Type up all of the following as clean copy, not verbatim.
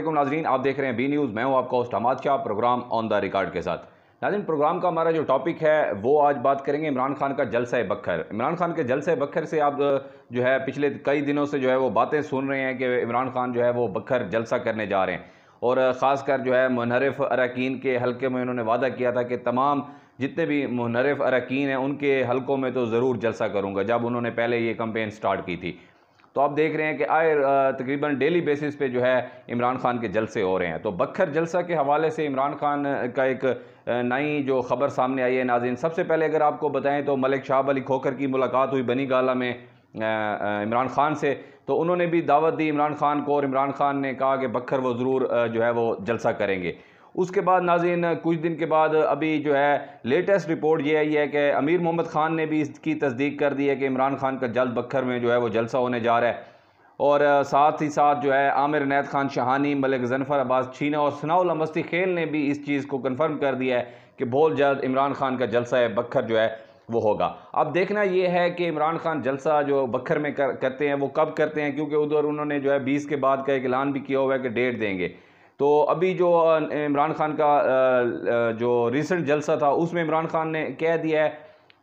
वालेकुम नाजरीन, आप देख रहे हैं बी न्यूज़। मैं हूं आपका host Hamad Shah, programme on the record के साथ। नाज़रीन, प्रोग्राम का हमारा जो टॉपिक है वो आज बात करेंगे इमरान खान का जलसा बख्तर। इमरान खान के जलसा बख्तर से आप जो है पिछले कई दिनों से जो है वो बातें सुन रहे हैं कि इमरान खान जो है वो बख्तर जलसा करने जा रहे हैं, और ख़ासकर जो है मुनहरिफ अरकान के हल्के में उन्होंने वादा किया था कि तमाम जितने भी मुनहरिफ अरकान हैं उनके हल्कों में तो ज़रूर जलसा करूँगा, जब उन्होंने पहले ये कैंपेन स्टार्ट की थी। तो आप देख रहे हैं कि तकरीबन डेली बेसिस पे जो है इमरान खान के जलसे हो रहे हैं। तो बख्तर जलसा के हवाले से इमरान खान का एक नई जो ख़बर सामने आई है नाज़रीन, सबसे पहले अगर आपको बताएं तो मलिक शाहब अली खोखर की मुलाकात हुई बनी गाला में इमरान खान से। तो उन्होंने भी दावत दी इमरान खान को, और इमरान खान ने कहा कि बख्तर वो ज़रूर जो है वो जलसा करेंगे। उसके बाद नाज़रीन कुछ दिन के बाद अभी जो है लेटेस्ट रिपोर्ट ये आई है कि अमीर मोहम्मद खान ने भी इसकी तस्दीक कर दी है कि इमरान खान का जल्द बख्तर में जो है वो जलसा होने जा रहा है। और साथ ही साथ जो है आमिर इनायत खान शहानी, मलिक ज़फ़र अब्बास छीना और सनाउल्लाह मस्ती खेल ने भी इस चीज़ को कन्फर्म कर दिया है कि बहुत जल्द इमरान खान का जलसा बख्तर जो है वो होगा। अब देखना ये है कि इमरान खान जलसा जो बख्तर में करते हैं वो कब करते हैं, क्योंकि उधर उन्होंने जो है 20 के बाद का एक ऐलान भी किया हुआ है कि डेट देंगे। तो अभी जो इमरान खान का जो रिसेंट जलसा था उसमें इमरान खान ने कह दिया है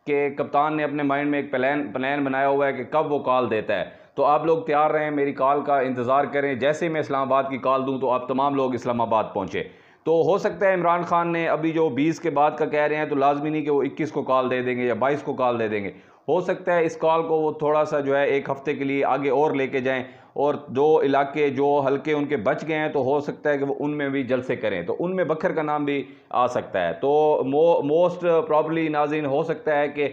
कि कप्तान ने अपने माइंड में एक प्लान बनाया हुआ है कि कब वो कॉल देता है। तो आप लोग तैयार रहें, मेरी कॉल का इंतज़ार करें। जैसे मैं इस्लामाबाद की कॉल दूं तो आप तमाम लोग इस्लामाबाद पहुंचे। तो हो सकता है इमरान खान ने अभी जो 20 के बाद का कह रहे हैं तो लाजमी नहीं कि वो 21 को कॉल दे देंगे या 22 को कॉल दे देंगे। हो सकता है इस कॉल को वो थोड़ा सा जो है एक हफ्ते के लिए आगे और लेके जाएं, और जो इलाके जो हल्के उनके बच गए हैं तो हो सकता है कि वो उनमें भी जलसे करें, तो उनमें बख्तर का नाम भी आ सकता है। तो मोस्ट प्रॉब्ली नाज़रीन हो सकता है कि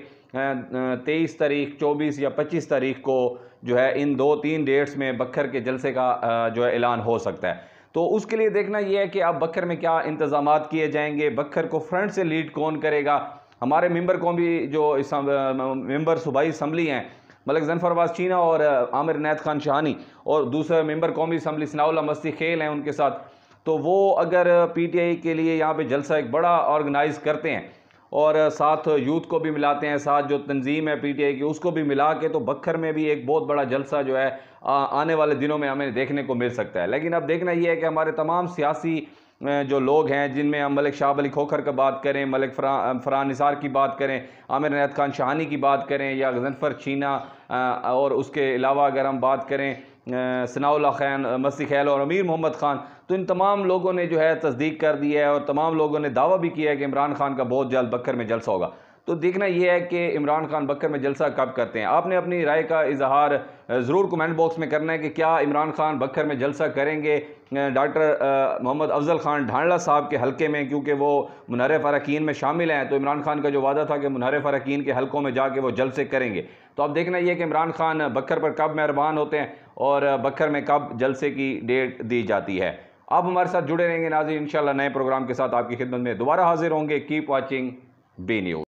23 तारीख, 24 या 25 तारीख को जो है इन 2-3 डेट्स में बख्तर के जलसे का जो है ऐलान हो सकता है। तो उसके लिए देखना यह है कि अब बख्तर में क्या इंतजामात किए जाएंगे, बख्तर को फ्रंट से लीड कौन करेगा। हमारे मेंबर को भी जो मेंबर सूबाई असम्बली हैं मलिक ज़फ़र अब्बास छीना और आमिर इनायत खान शहानी, और दूसरे मेंबर कौमी असम्बली सनाउल्लाह मस्ती खेल हैं उनके साथ, तो वो अगर PTI के लिए यहाँ पे जलसा एक बड़ा ऑर्गेनाइज़ करते हैं और साथ यूथ को भी मिलाते हैं, साथ जो तंजीम है PTI की उसको भी मिला के, तो बख्तर में भी एक बहुत बड़ा जलसा जो है आने वाले दिनों में हमें देखने को मिल सकता है। लेकिन अब देखना यह है कि हमारे तमाम सियासी जो लोग हैं, जिनमें हम मलिक शाहब अली खोखर की बात करें, मलिक फरहान निसार की बात करें, आमिर इनायत खान शहानी की बात करें, या ज़फ़र छीना, और उसके अलावा अगर हम बात करें सनाउल्लाह खान मस्ती खेल और अमीर मोहम्मद खान, तो इन तमाम लोगों ने जो है तस्दीक कर दी है और तमाम लोगों ने दावा भी किया है कि इमरान खान का बहुत जल्द बख्तर में जलसा होगा। तो देखना यह है कि इमरान खान बख्तर में जलसा कब करते हैं। आपने अपनी राय का इजहार ज़रूर कमेंट बॉक्स में करना है कि क्या इमरान खान बख्तर में जलसा करेंगे डॉक्टर मोहम्मद अफजल खान ढांडला साहब के हल्के में, क्योंकि वो मुनहरिफ अरकान में शामिल हैं। तो इमरान खान का जो वादा था कि मुनहरिफ अरकान के हल्कों में जाके वो जलसे करेंगे। तो अब देखना यह कि इमरान खान बख्तर पर कब मेहरबान होते हैं और बख्तर में कब जलसे की डेट दी जाती है। आप हमारे साथ जुड़े रहेंगे नाज़रीन, इंशाल्लाह नए प्रोग्राम के साथ आपकी खिदमत में दोबारा हाजिर होंगे। Keep watching B news.